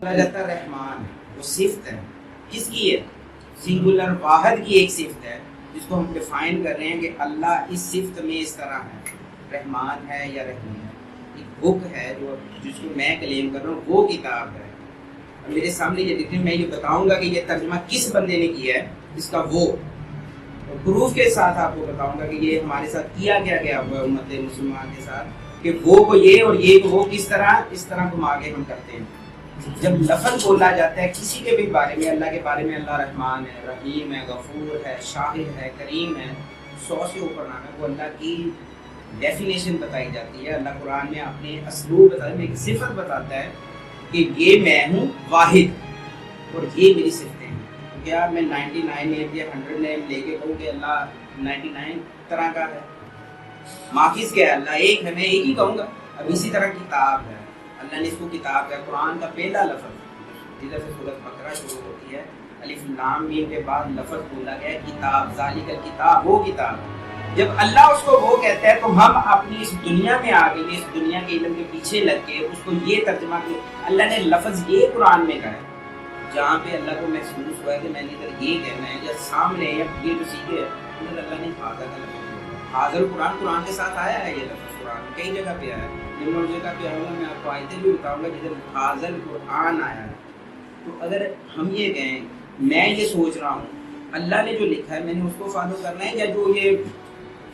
جاتا ہے رحمان، وہ صفت ہے، کس کی ہے؟ سنگولر واحد کی ایک صفت ہے جس کو ہم ڈیفائن کر رہے ہیں کہ اللہ اس صفت میں اس طرح ہے، رحمان ہے یا رحیم ہے۔ ایک بک ہے جو جس کو میں کلیم کر رہا ہوں، وہ کتاب ہے میرے سامنے یہ دیکھیں، میں یہ بتاؤں گا کہ یہ ترجمہ کس بندے نے کیا ہے، اس کا وہ، اور پروف کے ساتھ آپ کو بتاؤں گا کہ یہ ہمارے ساتھ کیا گیا ہوا ہے امت مسلمان کے ساتھ، کہ وہ کو یہ اور یہ کو وہ کس طرح اس طرح گھما کے ہم کرتے ہیں۔ جب لفظ بولا جاتا ہے کسی کے بھی بارے میں، اللہ کے بارے میں، اللہ رحمان ہے، رحیم ہے، غفور ہے، شاہد ہے، کریم ہے، 100 سے اوپر نام ہے، وہ اللہ کی ڈیفینیشن بتائی جاتی ہے۔ اللہ قرآن میں اپنے اسلوب بتاتا ہے، ایک صفت بتاتا ہے کہ یہ میں ہوں واحد اور یہ میری صفتیں ہیں۔ تو کیا میں 99 نیم یا 100 نیم لے کے کہوں کہ اللہ 99 طرح کا ہے؟ ماخذ کیا ہے؟ اللہ ایک ہے، میں ایک ہی کہوں گا۔ اب اسی طرح کتاب ہے، اللہ نے اس کو کتاب کا، قرآن کا پہلا لفظ جدھر سے سورۃ بقرہ شروع ہوتی ہے، الف لام میم کے بعد لفظ بولا گیا ہے کتاب، ذالک الکتاب، وہ کتاب۔ جب اللہ اس کو وہ کہتا ہے تو ہم اپنی اس دنیا میں آ گئے، اس دنیا کے علم کے پیچھے لگ کے اس کو یہ ترجمہ کیا، اللہ نے لفظ یہ قرآن میں کہا ہے، جہاں پہ اللہ کو محسوس ہوا ہے کہ میں نے ادھر یہ کہنا ہے یا سامنے یا یہ جو سیکھے ہے، ادھر اللہ نے حاضر کا لفظ، حاضر قرآن، قرآن کے ساتھ آیا ہے یہ لفظ، قرآن کئی جگہ پہ آیا ہے، جنہوں جگہ پہ آؤں گا میں آپ کو آیتیں بھی بتاؤں گا جدھر حاضر قرآن آیا ہے۔ تو اگر ہم یہ کہیں، میں یہ سوچ رہا ہوں اللہ نے جو لکھا ہے میں نے اس کو فالو کرنا ہے، یا جو یہ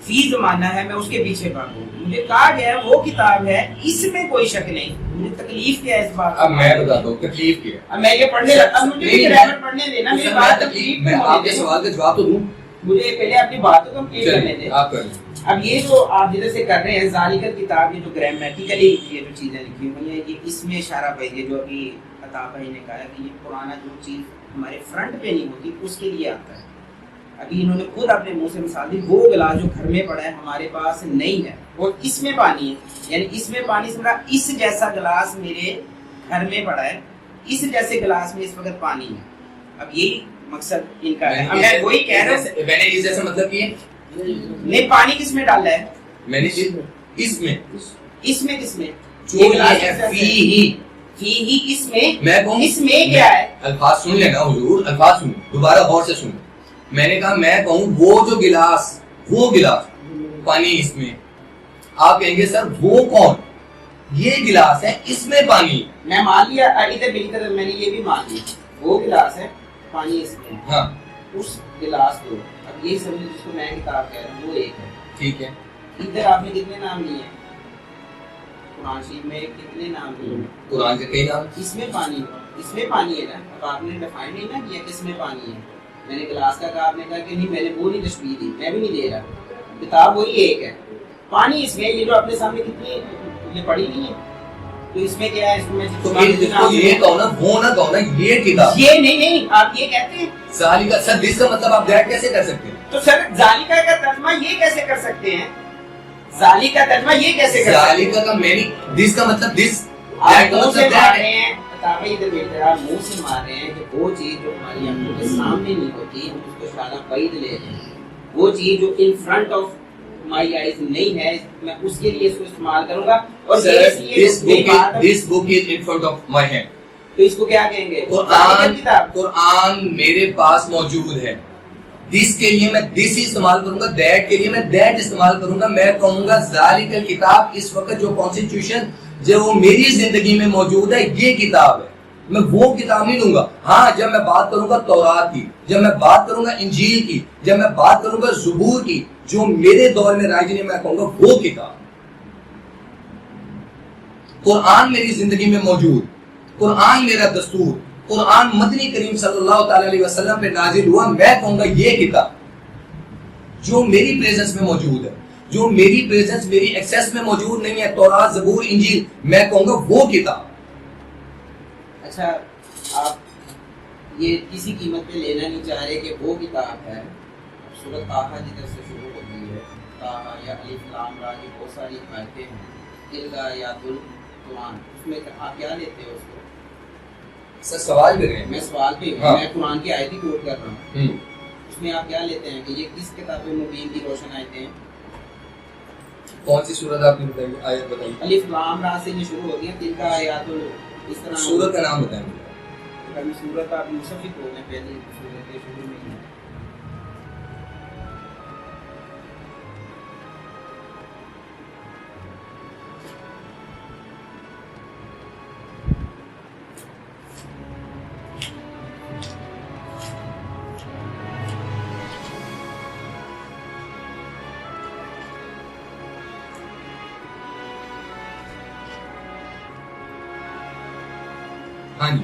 فی زمانہ ہے میں اس کے پیچھے بھاگوں؟ مجھے کہا گیا ہے وہ کتاب ہے، اس میں کوئی شک نہیں، مجھے تکلیف کیا ہے اس بات؟ اب میں بتاتا ہوں تکلیف کیا ہے۔ اب میں یہ پڑھنے لگا، اب مجھے گرامر پڑھنے دینا، میری بات تکلیف میں آپ کے سوال کا جواب تو دوں، مجھے پہلے اپنی بات کو کمپلیٹ کرنے دیں۔ آپ کر لیں۔ اب یہ جو آپ جدھر سے کر رہے ہیں ذالک الکتاب، یہ جو گرامیٹیکلی یہ جو چیزیں لکھی ہوئی ہیں، یہ اس میں اشارہ پہ یہ جو ابھی عطا بھائی نے کہا ہے کہ یہ پرانا جو چیز ہمارے فرنٹ پہ نہیں ہوتی اس کے لیے آتا ہے۔ ابھی انہوں نے خود اپنے منہ سے مثال دی، وہ گلاس جو گھر میں پڑا ہے ہمارے پاس نہیں ہے اور اس میں پانی ہے، یعنی اس میں پانی سے مراد اس جیسا گلاس میرے گھر میں پڑا ہے، اس جیسے گلاس میں اس وقت پانی ہے۔ اب یہی مقصد ان کا ہے۔ اب میں وہی کہہ رہا ہوں، میں نے اس جیسا مطلب کیا نہیں، پانی کس میں ڈالا ہے؟ میں نے اس میں اس میں کس میں؟ جو یہ ہے فی ہی اس میں، میں کہوں اس میں کیا ہے؟ الفاظ سن لینا حضور، الفاظ سن دوبارہ غور سے سن۔ میں نے کہا میں کہوں وہ جو گلاس، وہ گلاس پانی اس میں، آپ کہیں گے سر وہ کون؟ یہ گلاس ہے اس میں پانی، میں مان لیا ادھر بالکل، میں نے یہ بھی مان لیا وہ گلاس ہے پانی اس میں، ہاں اس گلاس کو اب یہ سمجھ جس کو میں کتاب کہہ رہا ہوں وہ ایک ہے، ٹھیک ہے۔ ادھر آپ نے کتنے نام لیے ہیں؟ قرآن شریف میں کتنے نام لیے؟ قرآن کے کئی نام، اس میں پانی، اس میں پانی ہے نا، اب آپ نے ڈیفائن نہیں نا کیا کس میں پانی ہے۔ میں نے گلاس کا کہا، آپ نے کہا کہ نہیں، میں نے وہ نہیں تشبیہ دی، میں بھی نہیں دے رہا، کتاب وہی ایک ہے، پانی اس میں، یہ جو اپنے سامنے کتنی یہ پڑھی نہیں ہے، تو اس میں کیا ہے؟ اس میں یہ کہو نا، وہ نہ کہو نا، یہ کتاب، یہ نہیں، آپ یہ کہتے ہیں ذالکہ، سر دس کا مطلب آپ دیٹ کیسے کر سکتے ہیں؟ تو سر ذالکہ کا ترجمہ یہ کیسے کر سکتے ہیں؟ ذالکہ کا ترجمہ یہ کیسے کر سکتے ہیں؟ ذالکہ کا معنی دس کا مطلب دس، آپ منہ سے مار رہے ہیں، کتابیں ادھر بیٹھے آپ منہ سے مار رہے ہیں کہ وہ چیز جو ہماری آنکھوں کے سامنے نہیں ہوتی ہم اس کو شالا بعید لے رہے ہیں، وہ چیز جو in front of my eyes نہیں ہے میں اس کے لیے اس کو استعمال کروں گا، اور this book is in front of my hand، تو اس کو کیا کہیں گے؟ قرآن میرے پاس موجود ہے، دس کے لیے میں دس ہی استعمال کروں گا، دیٹ کے لیے میں دیٹ استعمال کروں گا، میں کہوں گا ذالک الکتاب، اس وقت جو کانسٹیٹیوشن جو وہ میری زندگی میں موجود ہے یہ کتاب ہے، میں وہ کتاب نہیں لوں گا۔ ہاں جب میں بات کروں گا تورات کی، جب میں بات کروں گا انجیل کی، جب میں بات کروں گا زبور کی، جو میرے دور میں رائج نے، میں کہوں گا وہ کتاب۔ قرآن میری زندگی میں موجود، قرآن میرا دستور، قرآن مدنی کریم صلی اللہ تعالی علیہ وسلم پہ نازل ہوا، میں کہوں گا یہ کتاب جو میری پریزنس میں موجود ہے، جو میری پریزنس میری ایکسیس میں موجود نہیں ہے، تورات زبور انجیل، میں کہوں گا وہ کتاب۔ اچھا، آپ یہ کسی قیمت پہ لینا نہیں چاہ رہے کہ وہ کتاب ہے، سورۃ طٰہٰ جدھر سے شروع ہوتی ہے، طٰہٰ یا الف لام را کی بہت ساری آیتیں ہیں، تلک آیات القرآن، اس میں آپ کیا لیتے ہو اس کو؟ سر سوال بھی رہے ہیں، میں سوال پہ ہوں، میں قرآن کی آیت ہی کوٹ کر رہا ہوں، اس میں آپ کیا لیتے ہیں کہ یہ کس کتاب مبین کی روشن آیتیں ہیں؟ کون سی سورت آپ نے بتائی؟ آیت بتائیے۔ الف لام را سے یہ شروع ہوتی ہے، تلک آیات اس طرح سورت کا نام بتائیں۔ کبھی صورت آپ یوسف ہی تو پہلی صورت کے شروع میں ہی ہاں جی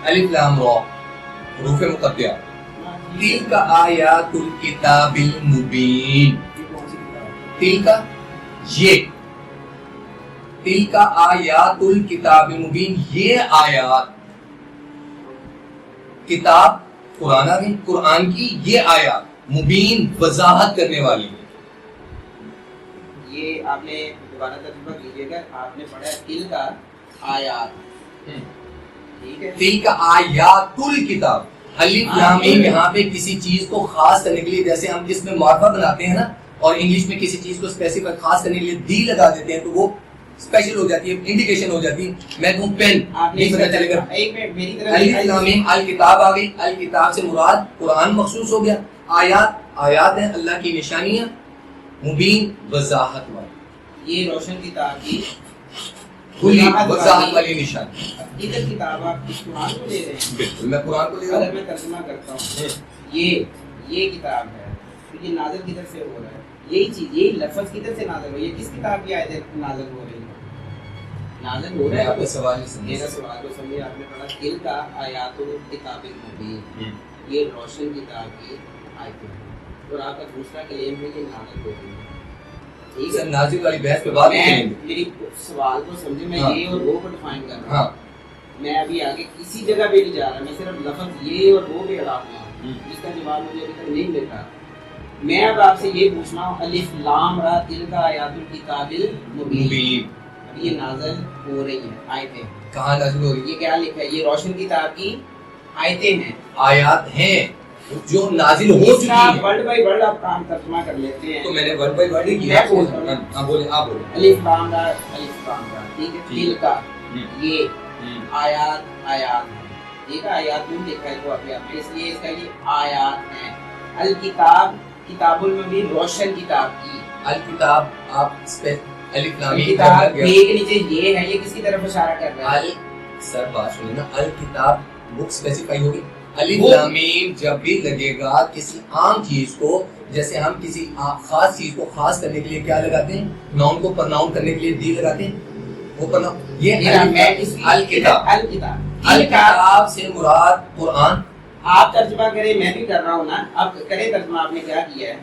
الف لام را حروف مقطعہ تلک آیات الکتاب المبین تلک یہ تلک آیات الکتاب المبین یہ آیات کتاب قرآن آگئی قرآن کی یہ آیات مبین وضاحت کرنے والی یہ آپ نے دوبارہ ترجمہ کیجیے گا آپ نے پڑھا تلک آیات تلک آیات الکتاب الف لام میم یہاں پہ کسی چیز کو خاص کرنے کے لیے جیسے ہم اس میں معرفہ بناتے ہیں نا اور انگلش میں کسی چیز کو اسپیسیفائی خاص کرنے کے لیے دی لگا دیتے ہیں تو وہ اسپیشل ہو جاتی ہے انڈیکیشن ہو جاتی ہے میں کہوں پین نہیں پتہ چلے گا الف لام میم الکتاب آ گئی الکتاب سے مراد قرآن مخصوص ہو گیا آیات آیات ہیں اللہ کی نشانیاں مبین وضاحت والی یہ روشن کتاب کی کھلی وضاحت والی نشانی ادھر کتاب آپ اس قرآن کو لے رہے ہیں بالکل میں قرآن کو لے رہا اگر ہوں میں ترجمہ کرتا ہوں یہ کتاب ہے تو یہ نازل کدھر سے ہو رہا ہے یہی چیز یہی لفظ کدھر سے نازل ہو رہی ہے کس کتاب کی آیت نازل ہو رہی ہے نازل ہو رہا ہے آپ کا سوال نہیں سمجھا میرا سوال کو سمجھے آپ نے پڑھا دل کا آیات الکتاب المبین یہ روشن کتاب کی آیتیں اور آپ کا دوسرا کلیم ہے کہ نازل ہو رہی ہے سر نازل والی بحث پہ بات کریں گے میری سوال کو سمجھے میں یہ اور وہ کو ڈیفائن کر رہا ہاں ہوں میں ابھی آگے کسی جگہ پہ نہیں جا رہا میں صرف لفظ یہ اور وہ پہ اڑا ہوا ہوں جس کا جواب مجھے ابھی تک نہیں ملتا میں اب آپ سے یہ پوچھنا ہوں الف لام را تلک آیات الکتاب المبین اب یہ نازل ہو رہی ہیں آیتیں کہاں نازل ہو رہی ہے یہ کیا لکھا ہے یہ روشن کتاب کی آیتیں ہیں آیات ہیں جو نازل ہو چکی ہیں ورڈ بائی ورڈ آپ کام ترجمہ کر لیتے ہیں تو میں نے ورڈ بائی ورڈ ہی کیا میں بولتا ہوں ہاں بولیں آپ بولیں الف لام را ٹھیک ہے تلک یہ آیات آیات ٹھیک ہے آیات میں دیکھا ہے تو ابھی آپ نے اس لیے اس کا یہ آیات ہیں الکتاب کتاب المبین روشن کتاب کی الکتاب آپ اس پہ الف لام میم کتاب کے نیچے یہ ہے یہ کس کی طرف اشارہ کر رہا ہے سر بات سنیں نا الکتاب بک اسپیسیفائی ہوگی الف لام میم جب بھی لگے گا کسی عام چیز کو جیسے ہم کسی خاص چیز کو خاص کرنے کے لیے کیا لگاتے ہیں ناؤن کو پرناؤن کرنے کے لیے دی لگاتے ہیں وہ پرناؤن یہ الکتاب الکتاب سے مراد قرآن آپ ترجمہ کریں میں بھی کر رہا ہوں نا اب کریں ترجمہ آپ نے کیا کیا ہے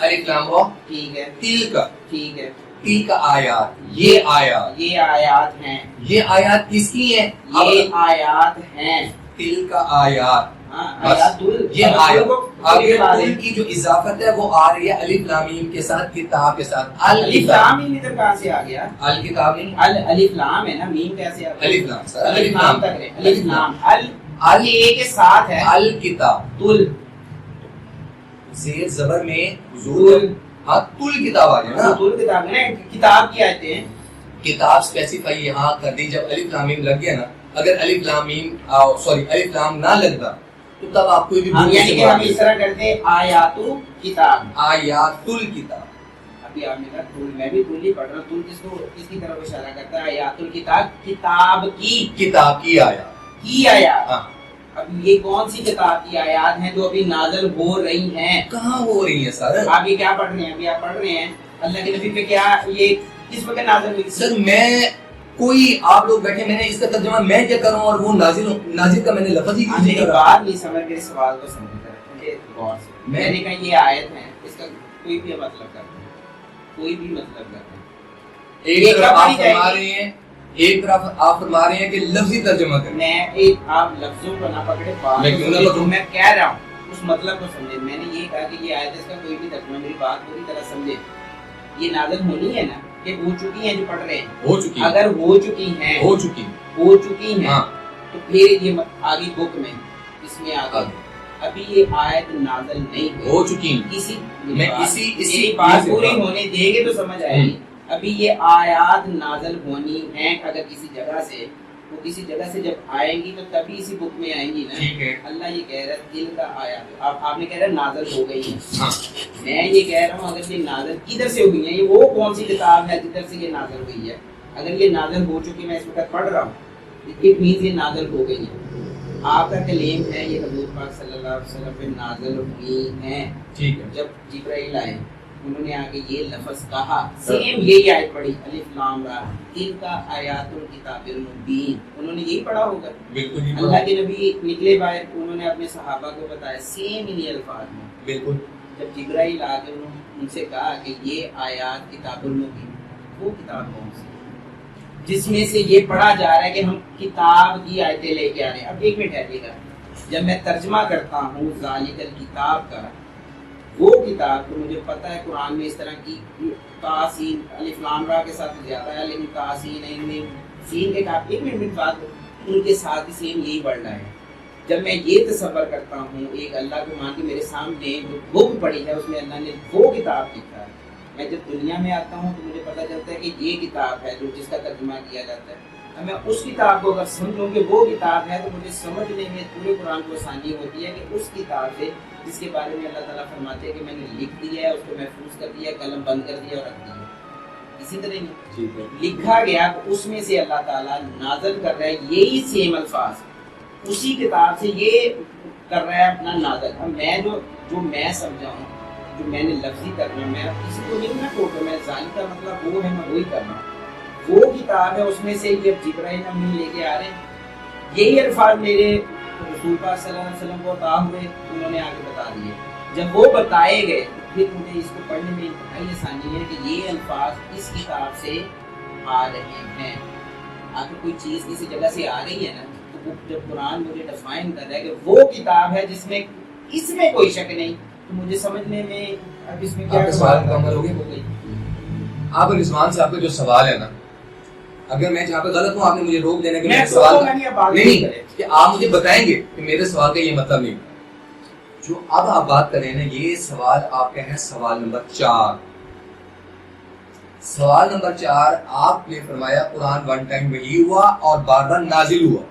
الف لام را ٹھیک ہے تلک ٹھیک ہے تلک آیات یہ آیات یہ آیات ہیں یہ آیات کس کی ہیں یہ آیات ہیں تلک آیات آیات یہ آیات آگے تل کی جو اضافت ہے وہ آ رہی ہے الف لام میم کے ساتھ کتاب کے ساتھ الف لام میم ادھر کہاں سے آ گیا الکتاب نہیں الف لام ہے نا میم کیسے آ گیا الف لام سر الف لام تک ہے الف لام ال یہ کے ساتھ ہے الکتاب تل زیر زبر میں حضور ہاں تل کتاب آ جائے نا تل کتاب ہے کتاب کی آیتیں ہیں کتاب اسپیسیفائی یہاں کر دی جب الف لام میم لگ گیا نا اگر الف لام میم سوری الف لام نہ لگتا تو تب آپ کوئی بھی یعنی کہ ہم اس طرح کرتے ہیں آیات کتاب آیات الکتاب ابھی آپ نے کہا تل میں بھی تل ہی پڑھ رہا ہوں تل کس کو کس کی طرف اشارہ کرتا ہے آیات الکتاب کتاب کی آیات کی آیات اب یہ کون سی کتاب کی آیات ہیں جو ابھی نازل ہو رہی ہیں کہاں ہو رہی ہیں سر آپ یہ کیا پڑھ رہے ہیں ابھی آپ پڑھ رہے ہیں اللہ کے نبی پہ کیا یہ کس وقت نازل ہوئی سر میں کوئی آپ لوگ بیٹھے میں نے اس کا ترجمہ میں کیا کروں اور وہ نازل کا میں نے لفظ ہی نہیں کرا بات نہیں سمجھ میرے سوال کو سمجھ غور سے میں نے کہا یہ آیت ہے اس کا کوئی بھی مطلب کرتا ہے کوئی بھی مطلب کرتا ہے ایک طرف آپ فرما رہے ہیں ایک طرف آپ فرما رہے ہیں کہ لفظی ترجمہ کریں میں ایک آپ لفظوں کو نہ پکڑے بات میں کہہ رہا ہوں اس مطلب کو سمجھے میں نے یہ کہا کہ یہ آیت اس کا کوئی بھی ترجمہ میری بات پوری طرح سمجھے یہ نازل ہونی ہے نا کہ ہو چکی ہیں جو پڑھ رہے ہیں ہو چکی اگر ہو چکی ہیں ہو چکی ہیں تو پھر یہ آگے بک میں اس میں آگے ابھی یہ آیت نازل نہیں ہو چکی کسی میں اسی بات پوری ہونے دیں گے تو سمجھ آئے گی ابھی یہ آیات نازل ہونی ہیں اگر کسی جگہ سے وہ کسی جگہ سے جب آئیں گی تو تبھی اسی بک میں آئیں گی نا. ٹھیک ہے. اللہ یہ کہہ رہا ہے دل کا آیا, آپ نے کہہ رہا ہے نازل ہو گئی ہے. ہاں. میں یہ کہہ رہا ہوں اگر یہ نازل کدھر سے ہوئی ہے, یہ وہ کون سی کتاب ہے جدھر سے یہ نازل ہوئی ہے. اگر یہ نازل ہو چکی, میں اس وقت پڑھ رہا ہوں, اٹ مینز یہ نازل ہو گئی ہے. آپ کا کلیم ہے یہ حضور پاک صلی اللہ علیہ وسلم پہ نازل ہوئی ہیں. ٹھیک ہے. جب جبرائیل آئے انہوں نے آگے یہ لفظ کہا, سیم یہی آیت پڑھی الف لام را تلک آیات الکتاب المبین, انہوں نے یہی پڑھا ہوگا. بالکل. اللہ کے نبی نکلے باہر, انہوں نے اپنے صحابہ کو بتایا سیم انہی الفاظ میں. بالکل. جب جبرائیل آگے انہوں نے ان سے کہا کہ یہ آیات کتاب المبین, وہ کتاب کون سی جس میں سے یہ پڑھا جا رہا ہے کہ ہم کتاب کی آیتیں لے کے آ رہے ہیں. اب ایک منٹ ٹھہریے گا, جب میں ترجمہ کرتا ہوں ذالک الکتاب کا, وہ کتاب تو مجھے پتہ ہے قرآن میں اس طرح کی تاسین الف لام را کے ساتھ زیادہ ہے, لیکن تاسین سین کے کافی ایک منٹ بعد ان کے ساتھ بھی سیم یہی بڑھ رہا ہے. جب میں یہ تصور کرتا ہوں ایک اللہ کو مان کے میرے سامنے جو بک پڑھی ہے اس میں اللہ نے وہ کتاب لکھا ہے, میں جب دنیا میں آتا ہوں تو مجھے پتہ چلتا ہے کہ یہ کتاب ہے جو جس کا ترجمہ کیا جاتا ہے. میں اس کتاب کو اگر سمجھوں کہ وہ کتاب ہے تو مجھے سمجھنے میں پورے قرآن کو آسانی ہوتی ہے کہ اس کتاب سے جس کے بارے میں اللہ تعالیٰ فرماتے ہیں کہ میں نے لکھ دیا ہے, اس کو محفوظ کر دیا, قلم بند کر دیا اور رکھ دیا. اسی طرح لکھا گیا تو اس میں سے اللہ تعالیٰ نازل کر رہا ہے یہی سیم الفاظ, اسی کتاب سے یہ کر رہا ہے اپنا نازل. اب میں جو میں سمجھا ہوں, جو میں نے لفظی کرنا, میں کسی کو نہیں نہ ٹوکوں, میں ذالک کا مطلب وہ ہے, میں وہی کرنا ہوں. وہ کتاب ہے اس میں سے یہ جبرائیل امین لے کے آ رہے ہیں, یہی الفاظ میرے رسول پاک صلی اللہ علیہ وسلم کو عطا ہوئے, انہوں نے آگے بتا دیے. جب وہ بتائے گئے پھر مجھے اس کو پڑھنے میں انتہائی آسانی ہے کہ یہ الفاظ اس کتاب سے آ رہے ہیں. اگر کوئی چیز کسی جگہ سے آ رہی ہے نا, تو جب قرآن مجھے ڈیفائن کر رہا ہے کہ وہ کتاب ہے جس میں اس میں کوئی شک نہیں, تو مجھے سمجھنے میں اب اس میں کیا سوال مکمل ہو گئی. آپ رضوان صاحب کا جو سوال ہے نا, اگر میں جہاں پہ غلط ہوں آپ نے مجھے روک دینا کہ میرے سوال نہیں کہ آپ مجھے بتائیں گے کہ میرے سوال کا یہ مطلب نہیں. جو اب آپ بات کر رہے ہیں نا, یہ سوال آپ کا ہے سوال نمبر 4. سوال نمبر 4 آپ نے فرمایا قرآن ون ٹائم وحی ہوا اور بار بار نازل ہوا.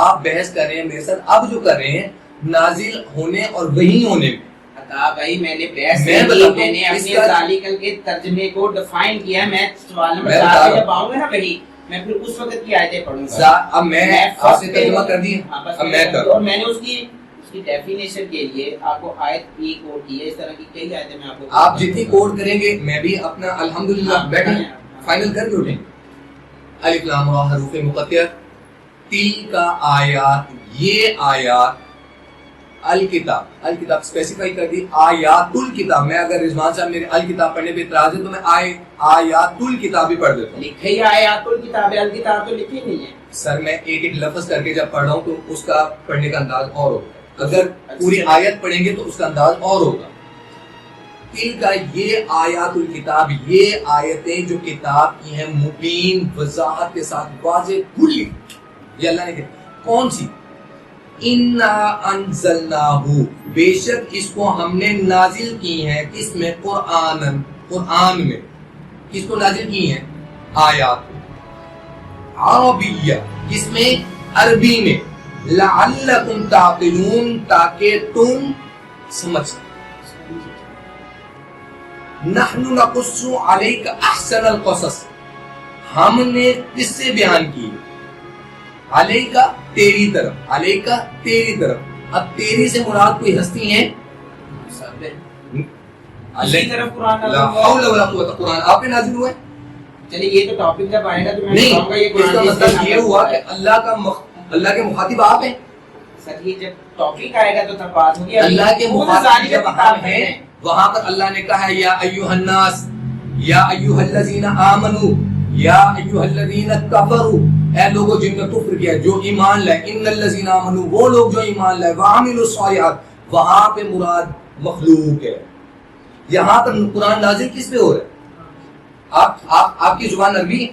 آپ بحث کر رہے ہیں میرے ساتھ, اب جو کر رہے ہیں نازل ہونے اور وحی ہونے میں. بھائی میں نے بحث میں نے اپنے ذالک کے ترجمے کو ڈیفائن کیا. میں سوال نمبر 4 پہ جب آؤں گا نا وحی, میں پھر اس وقت کی آیتیں پڑھوں گا. اب میں آپ سے ترجمہ کر دی, اب میں کر, اور میں نے اس کی ڈیفینیشن کے لیے آپ کو آیت ای کوڈ کی ہے. اس طرح کی کئی آیتیں میں آپ کو, آپ جتنی کوڈ کریں گے میں بھی اپنا الحمدللہ بیٹھے فائنل کر کے اٹھیں. الف لام را حروف مقطعہ, تلک آیات, یہ آیات, الکتاب, الکتاب اسپیسیفائی کر دی, آیات الکتاب. میں اگر رضوان صاحب میرے الکتاب پڑھنے پہ اعتراض ہے تو میں آیات الکتاب ہی پڑھ دیتا ہوں. لکھے ہی آیات الکتاب ہے, الکتاب تو لکھی نہیں ہے. سر میں ایک ایک لفظ کر کے جب پڑھ رہا ہوں تو اس کا پڑھنے کا انداز اور ہوگا, اگر پوری آیت پڑھیں گے تو اس کا انداز اور ہوگا. تلک یہ آیات الکتاب, یہ آیتیں جو کتاب کی ہیں مبین, وضاحت کے ساتھ, واضح کھلی. یہ اللہ نے کہا کون سی, انا انزلناہ, بے شک اس کو ہم نے نازل کی ہیں. کس میں, قرآن, قرآن میں. کس کو نازل کی ہیں, آیات عربیہ, کس میں, عربی میں. لعلکم تعقلون, تاکہ تم سمجھ سکو. نحن نقص علیک احسن القصص, ہم نے قصے بیان کیے. علیکا تیری طرف, علیکا تیری طرف. اب تیری سے مراد کوئی ہستی ہیں, اسی طرف قرآن لا حول ولا قوت, قرآن آپ پہ نازل ہوا ہے. چلیے یہ تو ٹاپک جب آئے گا تو میں نہیں, اس کا مطلب یہ ہوا کہ اللہ کے مخاطب آپ ہیں. سر یہ جب ٹاپک آئے گا تو تب بات ہوگی. اللہ کے مخاطب جب آپ ہیں, وہاں پر اللہ نے کہا ہے یا ایھا الناس, یا ایھا الذین آمنوا, یا ایھا الذین کفروا, اے لوگوں جن نے کفر کیا, جو ایمان لائے. ان الذین آمنوا, وہ لوگ جو ایمان لائے. وعملوا الصالحات, وہاں پہ مراد مخلوق ہے. یہاں پر قرآن نازل کس پہ ہو رہا ہے؟ آپ کی زبان عربی ہے,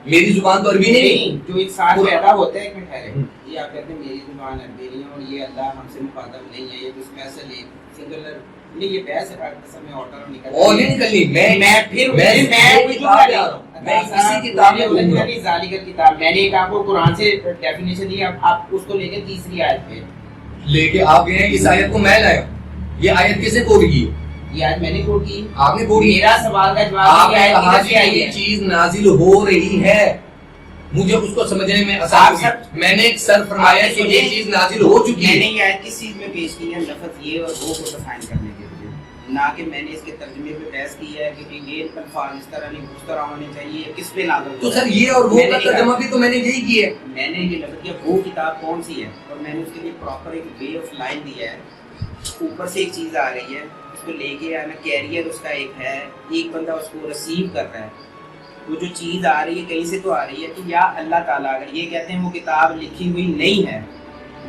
میری زبان تو عربی نہیں. جو انسان پیدا ہوتا ہے, ایک منٹ ٹھہرے, یہ آپ کہتے ہیں میری زبان عربی نہیں ہے اور یہ اللہ ہم سے مخاطب نہیں ہے, یہ تو اسپیشل ہے سنگولر نہیں, یہ بحث ہے. میں آرڈر نکل نہیں نکلنی, میں پھر میں میں اسی کتاب میں بولوں گا. ذالک کتاب میں نے ایک آپ کو قرآن سے ڈیفینیشن دی, اب آپ اس کو لے کے تیسری آیت پہ لے کے آپ گئے ہیں. اس آیت کو میں لایا. یہ آیت کس نے کوٹ کی؟ یہ آیت میں نے کوٹ کی. آپ نے کوٹ کی. میرا سوال کا جواب آپ یہ نے آیت کہا کدھر سے کہ آئی یہ ہے؟ چیز نازل ہو رہی ہے, مجھے اس کو سمجھنے میں آسان ہوگی. میں نے سر فرمایا کہ یہ چیز نازل ہو چکی میں نے ہے. یہ آیت کس چیز میں پیش کی ہے؟ لفظ یہ اور وہ کو ڈیفائن کرنے کے لیے, نہ کہ میں نے اس کے ترجمے پہ بحث کی ہے کہ یہ الفاظ اس طرح نہیں اس طرح ہونے چاہیے, کس پہ نازل ہو. تو سر یہ اور وہ کا ترجمہ بھی تو میں نے یہی کیا ہے. میں نے یہ لفظ کیا وہ کتاب کون سی ہے, اور میں نے اس کے لیے پراپر ایک وے آف لائن دیا ہے. اوپر سے ایک چیز آ رہی ہے, اس کو لے کے آنا, کیریئر اس کا ایک ہے, ایک بندہ اس کو ریسیو کر رہا ہے. وہ جو چیز آ رہی ہے کہیں سے تو آ رہی ہے کہ یا اللہ تعالیٰ اگر یہ کہتے ہیں وہ کتاب لکھی ہوئی نہیں ہے,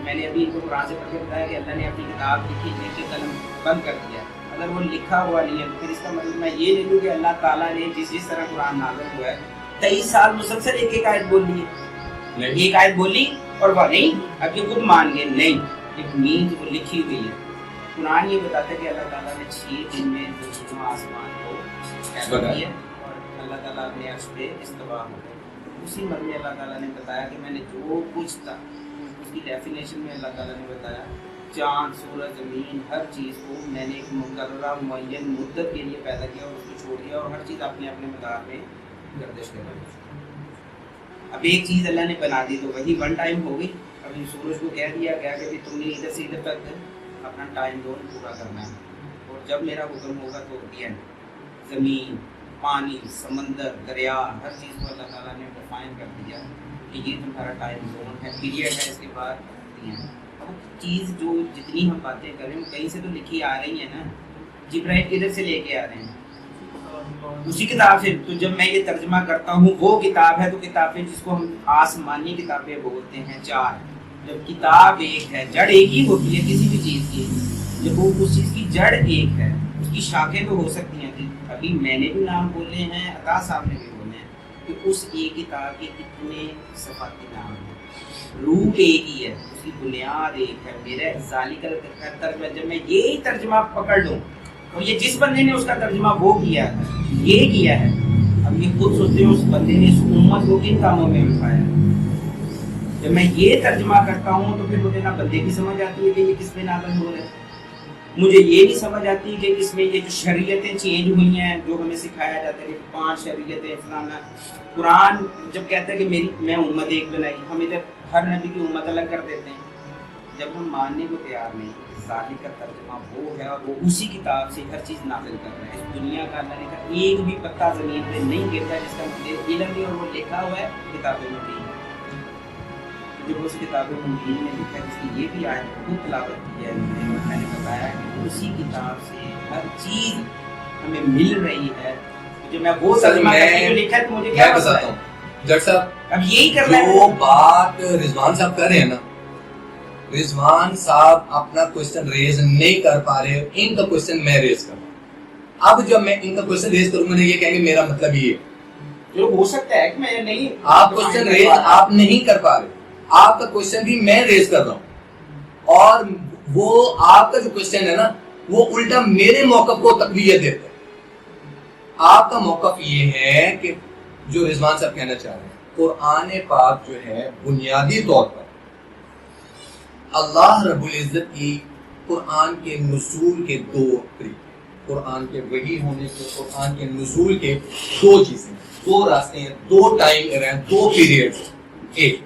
میں نے ابھی ان کو قرآن سے پڑھ کے بتایا کہ اللہ نے اپنی کتاب لکھ کے قلم بند کر دیا. اگر وہ لکھا ہوا نہیں ہے تو پھر اس کا مطلب میں یہ نہیں لوں کہ اللہ تعالیٰ نے جس طرح قرآن نازل ہوا ہے 23 سال مسلسل ایک آیت بول لی ہے, ایک آیت بولی اور وہ نہیں, اب یہ خود مان گئے نہیں, ایک مینز وہ لکھی ہوئی ہے. قرآن یہ بتاتا ہے کہ اللہ تعالیٰ نے 6 دن میں جو آسمان کو پیدا کیا اور اللہ تعالیٰ اپنے عرش پہ استوا ہو گئے. اسی مرے اللہ تعالیٰ نے بتایا کہ میں نے جو کچھ تھا اس کی ڈیفینیشن میں اللہ تعالیٰ نے بتایا چاند سورج زمین ہر چیز کو میں نے ایک مقررہ معین مدت کے لیے پیدا کیا اور اس کو چھوڑ دیا, اور ہر چیز اپنے اپنے مدار میں گردش کر رہی ہے. اب ایک چیز اللہ نے بنا دی تو وہی ون ٹائم ہو گئی. ابھی سورج کو کہہ دیا گیا کہ تم نے ادھر سے ادھر تک اپنا ٹائم زون پورا کرنا ہے, اور جب میرا حکم ہوگا تو دیا. زمین, پانی, سمندر, دریا, ہر چیز کو اللہ تعالیٰ نے ڈیفائن کر دیا کہ یہ تمہارا ٹائم زون ہے, پیریڈ ہے, اس کے بعد دیا. اب چیز جو جتنی ہم باتیں کریں کہیں سے تو لکھی آ رہی ہیں نا, جبرائیل کدھر سے لے کے آ رہے ہیں اسی کتاب سے. تو جب میں یہ ترجمہ کرتا ہوں وہ کتاب ہے, تو کتابیں جس کو ہم آسمانی کتابیں بولتے ہیں 4, جب کتاب ایک ہے, جڑ ایک ہی ہوتی ہے کسی بھی چیز کی, جب وہ اس چیز کی جڑ ایک ہے, اس کی شاخیں تو ہو سکتی ہیں. ابھی میں نے بھی نام بولے ہیں, عطا صاحب نے بھی بولے ہیں کہ اس ایک کتاب کے کتنے صفاتی نام ہیں. روح ایک ہی ہے, اس کی بنیاد ایک ہے. میرا ذالک ترجمہ جب میں یہی ترجمہ پکڑ لوں, اور یہ جس بندے نے اس کا ترجمہ وہ کیا ہے, یہ کیا ہے, اب یہ خود سوچتے ہو اس بندے نے اس امت کو کن کاموں میں اٹھایا. جب میں یہ ترجمہ کرتا ہوں تو پھر مجھے نہ بندے کی سمجھ آتی ہے کہ یہ کس پہ نازل ہو رہا ہے, مجھے یہ نہیں سمجھ آتی کہ اس میں یہ جو شریعتیں چینج ہوئی ہیں جو ہمیں سکھایا جاتا ہے کہ 5 شریعتیں فلانا. قرآن جب کہتا ہے کہ میں امت ایک بنائی, ہم ادھر ہر نبی کی امت الگ کر دیتے ہیں. جب ہم ماننے کو تیار نہیں, ذالک کا ترجمہ وہ ہے اور وہ اسی کتاب سے ہر چیز نازل کر رہا ہے. اس دنیا کا اللہ نے کہا ایک بھی پتا زمین پہ نہیں گرتا جس کا مجھے علم نہیں, اور وہ لکھا ہوا ہے کتابیں میں بھی. جب اس کتاب مبین نے لکھا جس کی یہ بھی آیت خود تلاوت کی ہے, میں نے بتایا کہ اسی کتاب سے ہر چیز ہمیں مل رہی ہے. جو میں وہ ترجمہ کر کے جو لکھا ہے مجھے کیا بتاتا ہوں ڈاکٹر صاحب, اب یہی کرنا ہے. جو بات رضوان صاحب کر رہے ہیں نا, رضوان صاحب اپنا کوشچن ریز نہیں کر پا رہے, ان کا کوشچن میں ریز کر رہا ہوں. اب جب میں ان کا کوشچن ریز کروں گا یہ کہیں گے میرا مطلب یہ ہے. جو ہو سکتا ہے کہ میں نہیں, آپ کوشچن ریز آپ نہیں کر پا رہے, آپ کا کوشچن بھی میں ریز کر رہا ہوں, اور وہ آپ کا جو کوشچن ہے نا وہ الٹا میرے موقف کو تقویت دیتا ہے. آپ کا موقف یہ ہے کہ جو رضوان صاحب کہنا چاہ رہے ہیں, قرآن پاک جو ہے بنیادی طور پر اللہ رب العزت کی قرآن کے نزول کے 2 طریقے, قرآن کے وحی ہونے کے, قرآن کے نزول کے 2 چیزیں, 2 راستے ہیں, 2 ٹائم ہیں, 2 پیریڈ. ایک,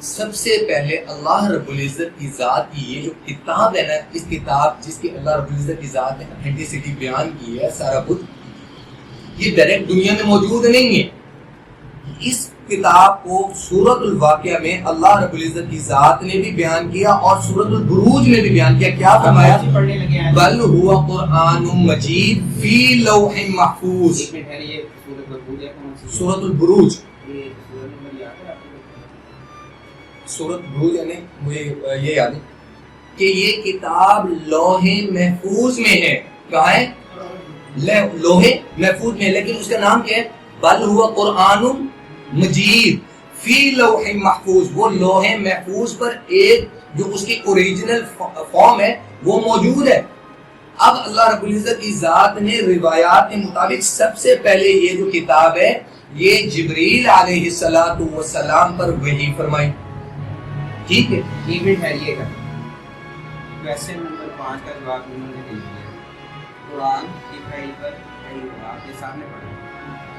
سب سے پہلے اللہ رب العزت کی ذات کی یہ جو کتاب ہے نا, اس کتاب جس کی اللہ رب العزت کی ذات نے اتھینٹسٹی بیان کی ہے سارا کچھ, یہ ڈائریکٹ دنیا میں موجود نہیں ہے. اس کتاب کو سورۃ الواقعہ میں اللہ رب العزت کی ذات نے بھی بیان کیا اور سورۃ البروج میں بھی بیان کیا. کیا فرمایا؟ بل ہوا قرآن مجید فی لوح محفوظ. سورۃ البروج, سورۃ البروج یعنی مجھے یہ یاد ہے کہ یہ کتاب لوح محفوظ میں ہے. کہاں ہے؟ لوح محفوظ میں, لیکن اس کا نام کیا ہے؟ بل ہوا قرآن مجید فی لوح محفوظ. وہ لوح محفوظ پر ایک جو اس کی اوریجنل فارم ہے وہ موجود ہے. اب اللہ رب العزت کی ذات نے روایات کے مطابق سب سے پہلے یہ جو کتاب ہے یہ جبریل علیہ السلام پر وحی فرمائی. ٹھیک ہے, ایک منٹ ٹھہریے گا. کویسچن نمبر 5 کا جواب انہوں نے دے دیا. قرآن جبرائیل پر وحی ہوا, آپ کے سامنے پڑھا,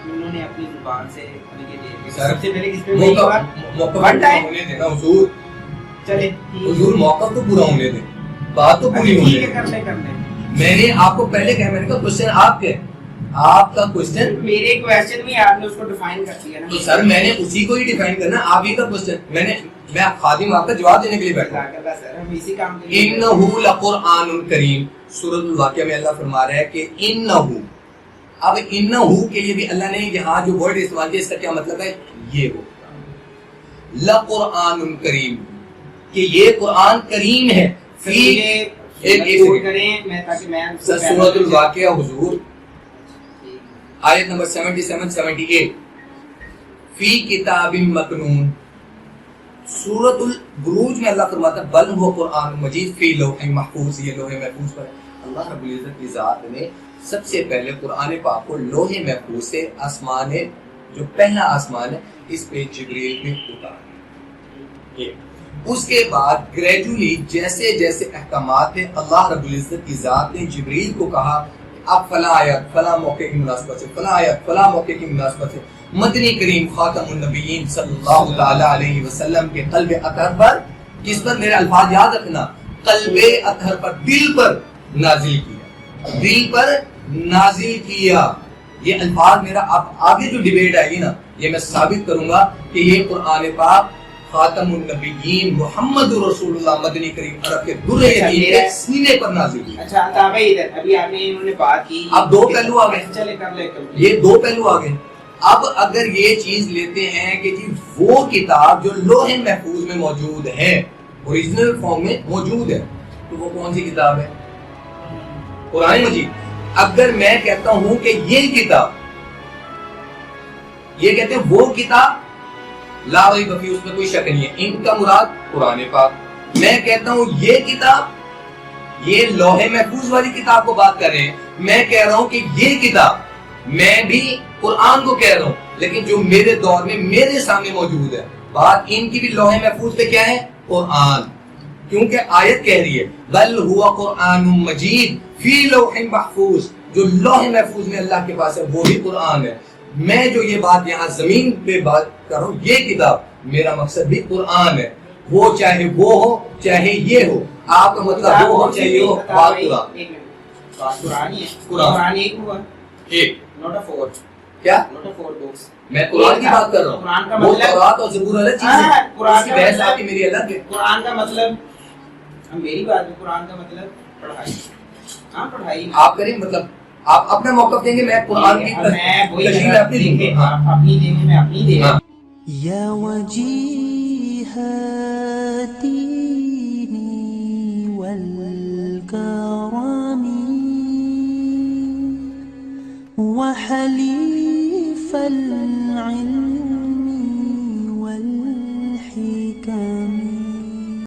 انہوں نے اپنی زبان سے یہ دے دیا. سب سے پہلے کس پہ وحی ہوا؟ موقع ہونے دینا حضور. چلے حضور موقع تو پورا ہونے دیں, بات تو پوری ہونے دیں. کر لیں. میں نے آپ کو پہلے کہا, میں نے کہا کوسچن آپ کے, آپ کا کوسچن میرے کوسچن میں آپ نے اس کو ڈیفائن کر دیا نا. تو سر میں نے اسی کو ہی ڈیفائن کرنا, آپ ہی کا کوسچن میں خادم آپ کا جواب دینے کے لیے بیٹھا ہوں. سر ہم اسی کام کے لیے. انہ لقرآن کریم, سورۃ الواقعہ میں اللہ فرما رہا ہے کہ انہ. اب انہ کے لیے بھی اللہ نے یہاں جو ورڈ استعمال کیا اس کا کیا مطلب ہے؟ یہ وہ لقرآن کریم, کہ یہ قرآن کریم ہے. سورۃ الواقعہ حضور آیت نمبر 77-78 فی کتاب مکنون. سورۃ البروج میں اللہ فرماتا ہے بل هو قرآن مجید فی لوح محفوظ, یہ لوح محفوظ پر اللہ رب العزت کی ذات نے سب سے پہلے قرآن پاک کو لوح محفوظ سے آسمان ہے جو پہلا آسمان ہے اس پہ جبریل میں اتارا. اس کے بعد گریجولی جیسے جیسے احکامات ہیں اللہ رب العزت کی ذات نے جبریل کو کہا اب فلاں آیت فلاں موقع کی مناسبت سے, فلاں آیت فلاں موقع کی مناسبت سے مدنی کریم خاتم النبیین صلی اللہ تعالی علیہ وسلم کے قلب اطہر پر, کس پر؟ میرے الفاظ یاد رکھنا, قلب اطہر پر, دل پر نازل کیا, دل پر نازل کیا. یہ الفاظ میرا اب آگے جو ڈیبیٹ آئے گی نا یہ میں ثابت کروں گا کہ یہ قرآن پاک خاتم النبیین محمد رسول اللہ مدنی کریم عرب کے در یتیم کے سینے پر نازل کی. اچھا تابعی ادھر ابھی آپ نے انہوں نے بات کی, اب دو پہلو آ گئے. چلے کر لے, یہ دو پہلو آ گئے. اب اگر یہ چیز لیتے ہیں کہ جی وہ کتاب جو لوح محفوظ میں موجود ہے, اوریجنل فارم میں موجود ہے, تو وہ کون سی کتاب ہے؟ قرآن مجید. اگر میں کہتا ہوں کہ یہ کتاب, یہ کہتے ہیں وہ کتاب لا ریب فیہ, اس میں کوئی شک نہیں ہے, ان کا مراد قرآن پاک. میں کہتا ہوں یہ کتاب, یہ لوح محفوظ والی کتاب کو بات کر رہے ہیں. میں کہہ رہا ہوں کہ یہ کتاب, میں بھی قرآن کو کہہ رہا ہوں, لیکن جو میرے دور میں میرے سامنے موجود ہے, بات ان کی بھی لوح محفوظ پہ کیا ہے؟ قرآن. کیونکہ آیت کہہ رہی ہے بل ہوا قرآن مجید فی لوح محفوظ, جو لوح محفوظ میں اللہ کے پاس ہے وہ بھی قرآن ہے. میں جو یہ بات یہاں زمین پہ بات کر رہا ہوں, یہ کتاب میرا مقصد بھی قرآن ہے, وہ چاہے وہ ہو چاہے یہ ہو. آپ کا مطلب وہ ہو چاہے یہ ہو, بات قرآن ہی ہے. قرآن ایک ہوا, ایک نوٹ اے فور. کیا نوٹ اے فور بکس, میں قرآن کی بات کر رہا ہوں. قرآن کا وہ مطلب تورات اور زبور الگ چیز ہے, اس کی بحث آپ کی میری الگ ہے. قرآن کا مطلب, ہم میری بات میں, قرآن کا مطلب پڑھائی. ہاں پڑھائی آپ کریں, مطلب آپ اپنا موقف دیں گے, میں قرآن کی تشریح اپنی دیں گے. اپنی دیں گے, میں اپنی دیں گے. یا وجیہ دینی والکرامی وحلیف العلم